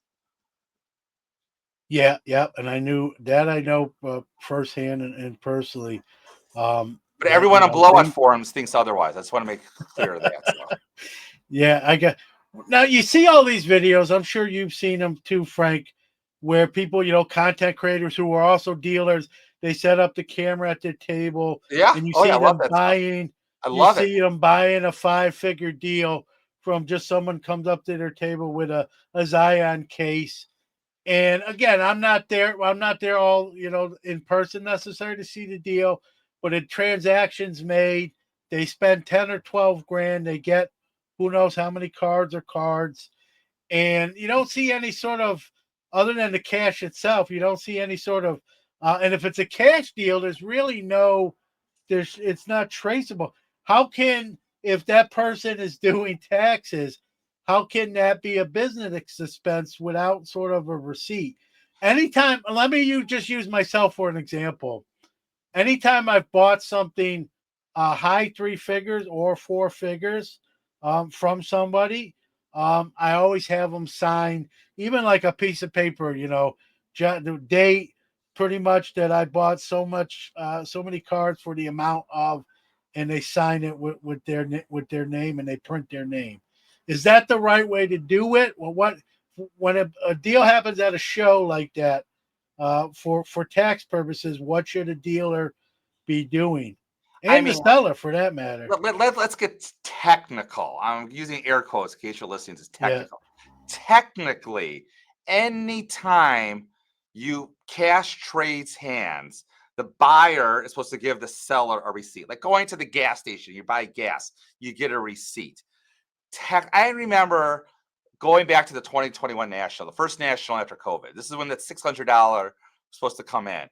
Yeah, yeah, and I knew that. I know firsthand and personally But that everyone on blowout forums thinks otherwise. I just want to make clear that. So yeah, I got now. You see all these videos. I'm sure you've seen them too, Frank, where people, content creators who are also dealers, they set up the camera at their table, yeah. and you Oh yeah, see I love them that stuff. buying. I You love it. see them buying a 5-figure deal from just someone comes up to their table with a Zion case. And again, I'm not there. I'm not there all in person necessarily to see the deal, but in transactions made, they spend 10 or 12 grand. They get who knows how many cards, and you don't see any sort of other than the cash itself. You don't see any sort of, and if it's a cash deal, there's really no it's not traceable. How can if that person is doing taxes, how can that be a business expense without sort of a receipt? Anytime, let me you just use myself for an example. Anytime I've bought something high 3 figures or 4 figures from somebody, I always have them sign, even like a piece of paper, the date, pretty much that I bought so many cards for the amount of, and they sign it with their name and they print their name. Is that the right way to do it? Well, when a deal happens at a show like that, for tax purposes, what should a dealer be doing, I and the mean, seller for that matter? let's get technical. I'm using air quotes in case you're listening to Yeah, technical. Technically, anytime you cash trades hands, the buyer is supposed to give the seller a receipt. Like going to the gas station, you buy gas, you get a receipt. I remember going back to the 2021 national, the first national after COVID. This is when that $600 was supposed to come in.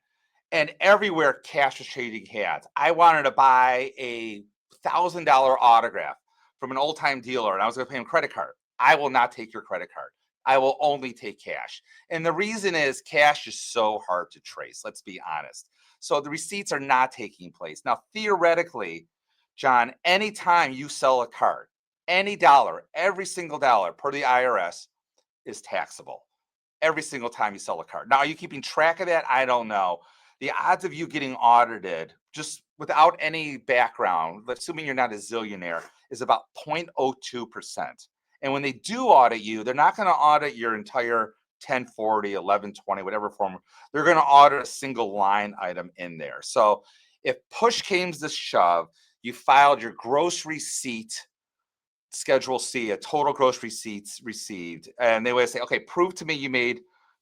and everywhere cash was changing hands. I wanted to buy a $1,000 autograph from an old time dealer, and I was going to pay him credit card. I will not take your credit card. I will only take cash. And the reason is cash is so hard to trace. Let's be honest. So the receipts are not taking place. Now, theoretically, John, anytime you sell a card, any dollar, every single dollar per the IRS is taxable. Every single time you sell a card. Now, are you keeping track of that? I don't know. The odds of you getting audited just without any background, assuming you're not a zillionaire, is about 0.02%. And when they do audit you, they're not going to audit your entire 1040, 1120, whatever form. They're going to audit a single line item in there. So if push came to shove, you filed your gross receipt, Schedule C, a total gross receipts received, and they would say, okay, prove to me you made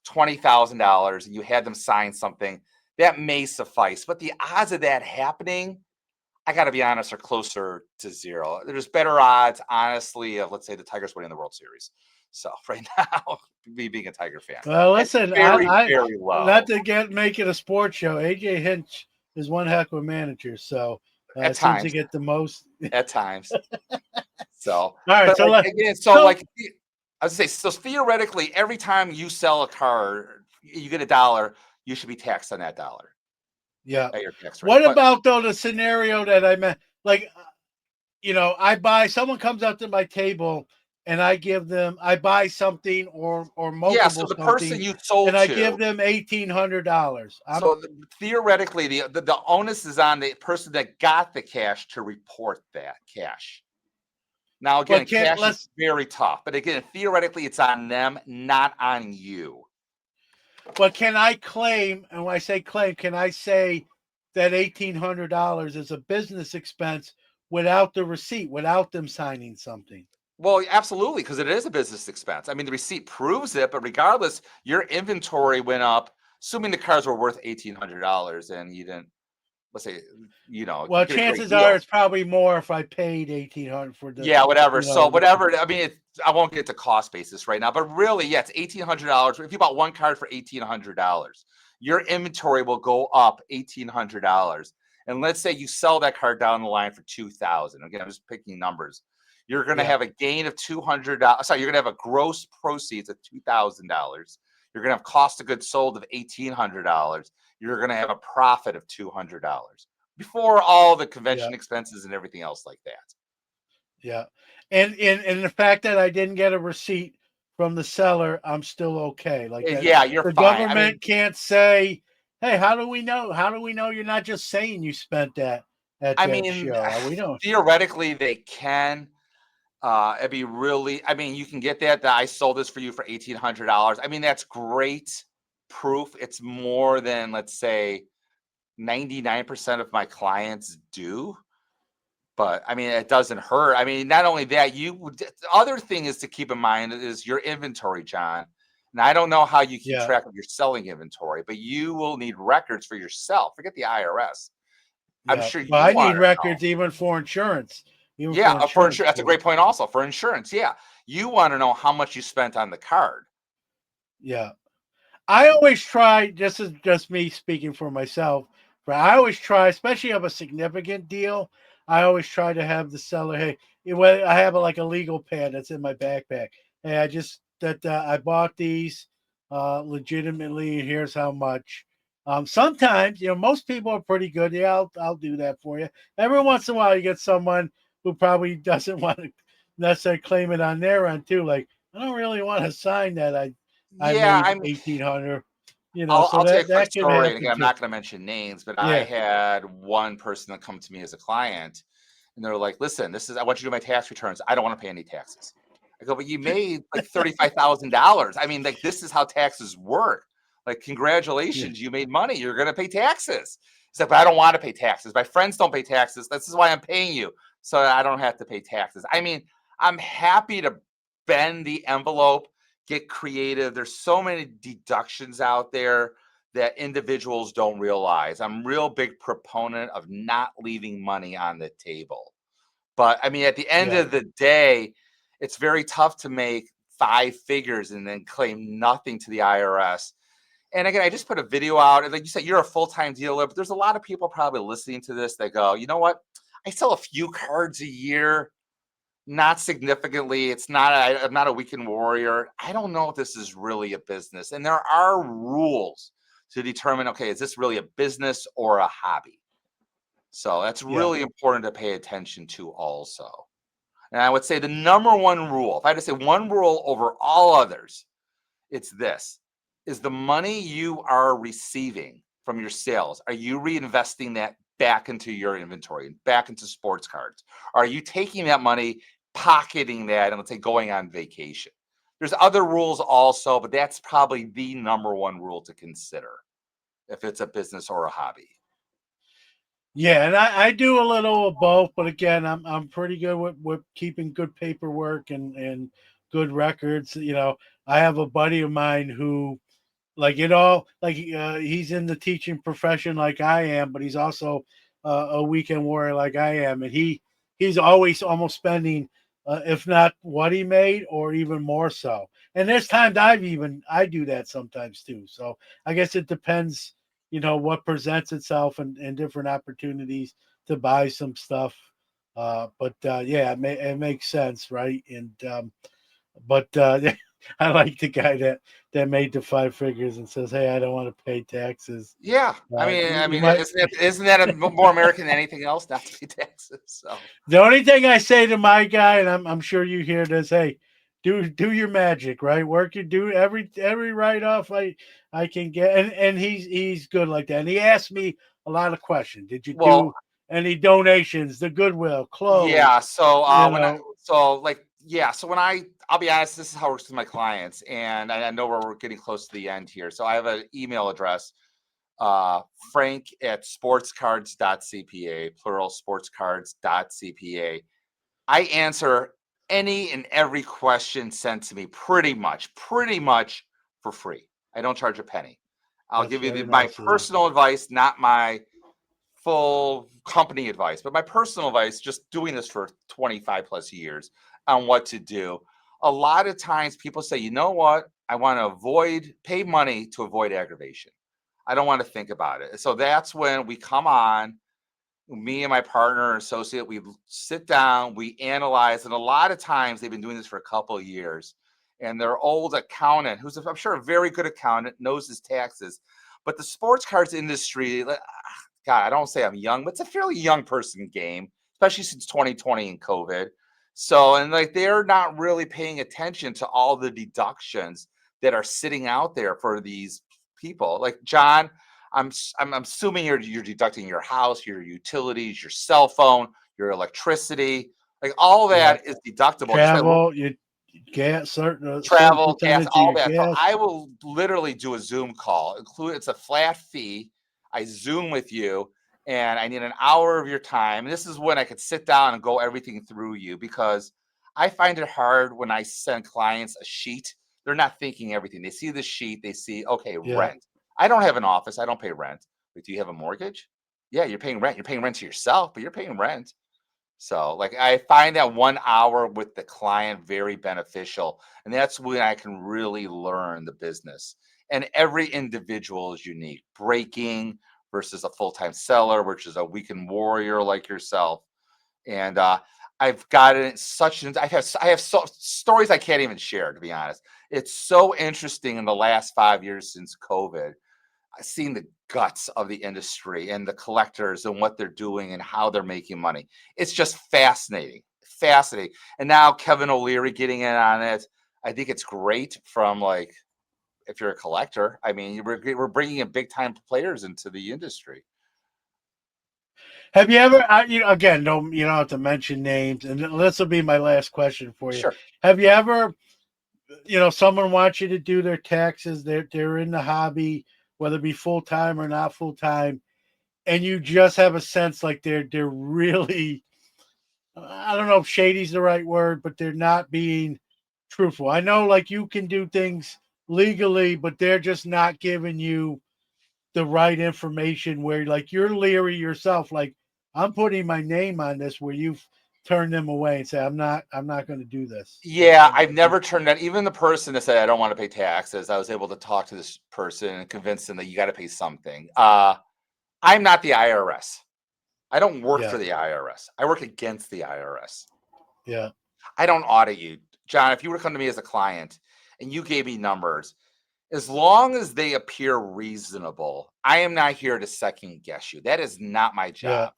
$20,000 and you had them sign something. That may suffice, but the odds of that happening, I got to be honest, are closer to zero. There's better odds, honestly, of, let's say, the Tigers winning the World Series. So right now, me being a Tiger fan, Well, it's listen, very, I very low not to make it a sports show. AJ Hinch is one heck of a manager, so at seems to times. get the most. At times. So, All right, but so like let again, so I was say, so theoretically, every time you sell a car, you get a dollar, you should be taxed on that dollar yeah. at your tax rate. What But about though the scenario that I meant? Like, I buy someone comes up to my table and I buy something or yeah, so multiple the person something, you and sold I give to, them $1,800. so theoretically, the onus is on the person that got the cash to report that cash. Now, again, But can cash is let's very tough, but again, theoretically, it's on them, not on you. but can I claim? And when I say claim, can I say that $1,800 is a business expense without the receipt, without them signing something? Well, absolutely, because it is a business expense. I mean, the receipt proves it, but regardless, your inventory went up, assuming the cars were worth $1,800 and you didn't, let's say, Well, get a great chances are deal. it's probably more if I paid 1,800 for the, Yeah, whatever. you So know, the, whatever. I mean, I won't get to cost basis right now, but really, yeah, it's $1,800. If you bought one card for $1,800, your inventory will go up $1,800. And let's say you sell that card down the line for 2,000. Again, I'm just picking numbers. You're going to yeah, have a gain of $200. Sorry, you're going to have a gross proceeds of $2,000. You're going to have cost of goods sold of $1,800. You're going to have a profit of $200 before all the yeah, convention expenses and everything else like that. yeah. And the fact that I didn't get a receipt from the seller, I'm still okay. Like that, Yeah, you're the fine. I mean, government can't say, "Hey, how do we know? How do we know you're not just saying you spent that at I that mean, show? We don't." theoretically, they can. It'd be really. I mean, you can get that I sold this for you for $1,800. I mean, that's great proof. It's more than, let's say, 99% of my clients do. But I mean, it doesn't hurt. I mean, not only that, the other thing is to keep in mind is your inventory, John. And I don't know how you keep Yeah, track of your selling inventory, but you will need records for yourself. Forget the IRS. I'm yeah. sure Well, you I want need to know. records even for insurance, even Yeah, for for insurance insurance. That's a too. great point also. For insurance, yeah. You wanna know how much you spent on the card. Yeah. I always try. This is just me speaking for myself. But I always try, especially of a significant deal. I always try to have the seller. Hey, I have like a legal pad that's in my backpack. Hey, I bought these legitimately. And here's how much. Sometimes, most people are pretty good. Yeah, I'll do that for you. Every once in a while, you get someone who probably doesn't want to necessarily claim it on their end too. Like, I don't really want to sign that. I Yeah, made I'm 1,800, so I'll tell you a quick that can story, and happen again, I'm too. not gonna mention names, but I Yeah, had one person that come to me as a client, and they're like, "Listen, this is I want you to do my tax returns. I don't wanna pay any taxes." I go, "But you made, like, $35,000. I mean, like, this is how taxes work. Like, yeah, congratulations, you made money. You're gonna pay taxes." He's like, "But I don't wanna pay taxes. My friends don't pay taxes. This is why I'm paying you, so I don't have to pay taxes." I mean, I'm happy to bend the envelope, get creative. There's so many deductions out there that individuals don't realize. I'm real big proponent of not leaving money on the table. But I mean, at the end yeah, of the day, it's very tough to make five figures and then claim nothing to the IRS. And again, I just put a video out. And like you said, you're a full-time dealer, but there's a lot of people probably listening to this that go, you know what? I sell a few cards a year, not significantly. I'm not a weekend warrior. I don't know if this is really a business. And there are rules to determine, okay, is this really a business or a hobby? So that's Yeah. really important to pay attention to also. And I would say the number one rule, if I had to say one rule over all others, it's this: is the money you are receiving from your sales, are you reinvesting that back into your inventory and back into sports cards? Are you taking that money, pocketing that, and let's say going on vacation? There's other rules also, but that's probably the number one rule to consider if it's a business or a hobby. Yeah, and I do a little of both, but again, I'm pretty good with keeping good paperwork and good records. I have a buddy of mine who, like, he's in the teaching profession like I am, but he's also a weekend warrior like I am, and he's always almost spending, if not what he made, or even more so. And there's times I do that sometimes too. So I guess it depends, what presents itself and different opportunities to buy some stuff. But yeah, it makes sense, right? And but I like the guy that made the five figures and says, "Hey, I don't want to pay taxes." Yeah, You might. isn't that more American than anything else not to pay taxes? So The only thing I say to my guy, and I'm sure you hear this, hey, do your magic, right? Work your do every write off I can get, and he's good like that. And he asked me a lot of questions. Did you well, do any donations, the Goodwill, yeah. clothes? So You when I know, so like yeah, so when I'll be honest, this is how it works with my clients, and I know we're getting close to the end here. So I have an email address, Frank at sportscards.cpa, plural sportscards.cpa. I answer any and every question sent to me pretty much for free. I don't charge a penny. I'll that's give you very my nice of you. personal advice, not my full company advice, but my personal advice, just doing this for 25 plus years on what to do. A lot of times people say, you know what? I want to pay money to avoid aggravation. I don't want to think about it. So that's when we come on, me and my partner or associate, we sit down, we analyze, and a lot of times they've been doing this for a couple of years. And their old accountant, who's I'm sure a very good accountant, knows his taxes. But the sports cards industry, God, I don't say I'm young, but it's a fairly young person game, especially since 2020 and COVID. So, and like they're not really paying attention to all the deductions that are sitting out there for these people. Like John, I'm assuming you're deducting your house, your utilities, your cell phone, your electricity, like all Yeah, that is deductible just by travel, you gas certain travel, gas, percentage of all your that. So gas. I will literally do a Zoom call. It's a flat fee. I Zoom with you, and I need an hour of your time. This is when I could sit down and go everything through you because I find it hard when I send clients a sheet. They're not thinking everything. They see the sheet. They see, okay, Yeah. rent. I don't have an office. I don't pay rent. But do you have a mortgage? Yeah, you're paying rent. You're paying rent to yourself, but you're paying rent. So, like, I find that 1 hour with the client very beneficial. And that's when I can really learn the business. And every individual is unique. Breaking versus a full time seller, which is a weekend warrior like yourself. And I've gotten I have stories I can't even share, to be honest. It's so interesting in the last 5 years since COVID. Seeing the guts of the industry and the collectors and what they're doing and how they're making money. It's just fascinating, fascinating. And now Kevin O'Leary getting in on it. I think it's great from like if you're a collector. I mean, we're bringing in big time players into the industry. Have you ever, again, don't you don't have to mention names, and this will be my last question for you. Sure. Have you ever, someone wants you to do their taxes, they're in the hobby, whether it be full time or not full time, and you just have a sense like they're really, I don't know if shady's the right word, but they're not being truthful. I know like you can do things legally, but they're just not giving you the right information where like you're leery yourself, like I'm putting my name on this where you've turn them away and say, I'm not going to do this. Yeah, I've never turned that. Even the person that said I don't want to pay taxes, I was able to talk to this person and convince them that you got to pay something. I'm not the IRS. I don't work Yeah. for the IRS. I work against the IRS. Yeah. I don't audit you, John. If you were to come to me as a client and you gave me numbers, as long as they appear reasonable, I am not here to second guess you. That is not my Yeah. job.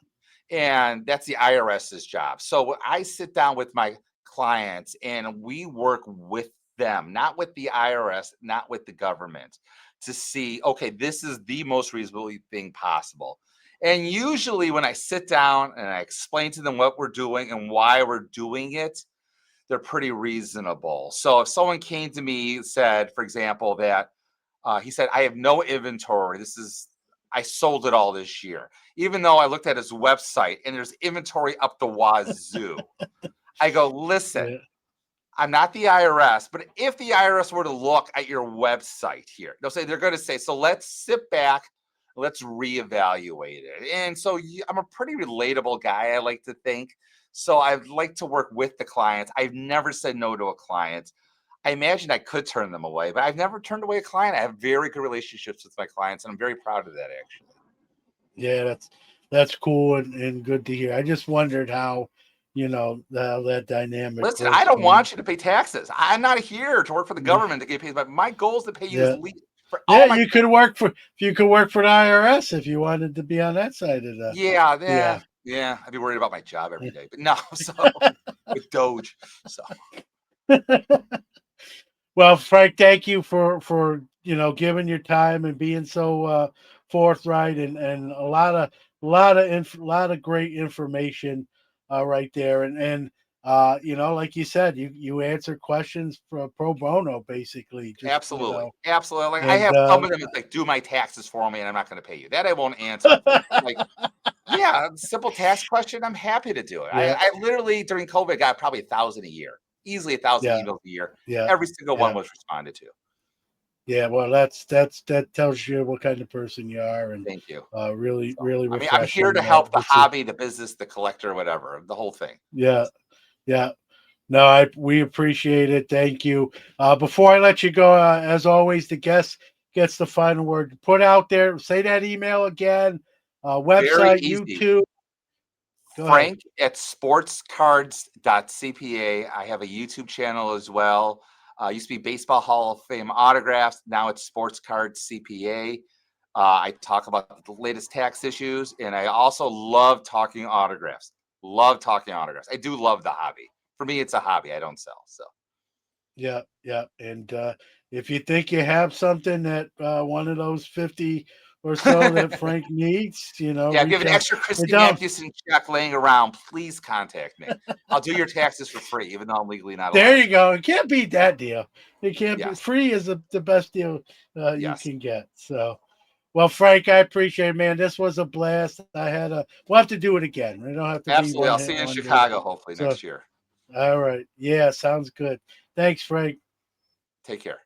And that's the IRS's job. So I sit down with my clients and we work with them, not with the IRS, not with the government, to see, okay, this is the most reasonable thing possible. And usually when I sit down and I explain to them what we're doing and why we're doing it, they're pretty reasonable. So if someone came to me, said, for example, that he said, I have no inventory. I sold it all this year, even though I looked at his website and there's inventory up the wazoo. I go, listen, Yeah. I'm not the IRS, but if the IRS were to look at your website here, they're going to say, so let's sit back, let's reevaluate it. And so I'm a pretty relatable guy, I like to think. So I'd like to work with the clients. I've never said no to a client. I imagine I could turn them away, but I've never turned away a client. I have very good relationships with my clients, and I'm very proud of that, actually. Yeah, that's cool and good to hear. I just wondered how, how that dynamic Listen, I works. don't want you to pay taxes. I'm not here to work for the Yeah. government to get paid, but my goal is to pay you as Yeah. least for Yeah, all my. you could work for the IRS if you wanted to be on that side of the. Yeah, Yeah. yeah. I'd be worried about my job every day, but no. So with Doge, so Well, Frank, thank you for giving your time and being so forthright and a lot of great information right there and like you said, you answer questions for pro bono basically, just absolutely, absolutely. Like I and have some of them. It's like do my taxes for me, and I'm not going to pay you. That I won't answer. But like, yeah, simple tax question. I'm happy to do it. yeah, I literally during COVID got probably 1,000 a year, easily 1,000 yeah, emails a year. yeah, Every single one yeah. was responded to. Yeah, well, that tells you what kind of person you are, and Thank you. really, So, really I mean, I'm here refreshing to help the to see. hobby, the business, the collector, whatever, the whole thing. Yeah, yeah. No, we appreciate it. Thank you. Before I let you go, as always, the guest gets the final word. Put out there. Say that email again. Very Website, easy. YouTube. Go ahead. Frank at sportscards.cpa. I have a YouTube channel as well. Used to be Baseball Hall of Fame autographs. Now it's Sports Cards CPA. I talk about the latest tax issues, and I also love talking autographs. Love talking autographs. I do love the hobby. For me, it's a hobby. I don't sell. So Yeah, yeah. And if you think you have something that one of those 50 or so that Frank needs, yeah, if you have reach an out. extra And Christy don't. Mathewson check laying around, please contact me. I'll do your taxes for free, even though I'm legally not There allowed you to. go. It can't beat that deal. It can't be Yes, free is the best deal you yes. can get. So, well, Frank, I appreciate it, man. This was a blast. We'll have to do it again. We don't have to be Absolutely. one I'll hit see you in wonders. Chicago hopefully So, next year. all right. Yeah, sounds good. Thanks, Frank. Take care.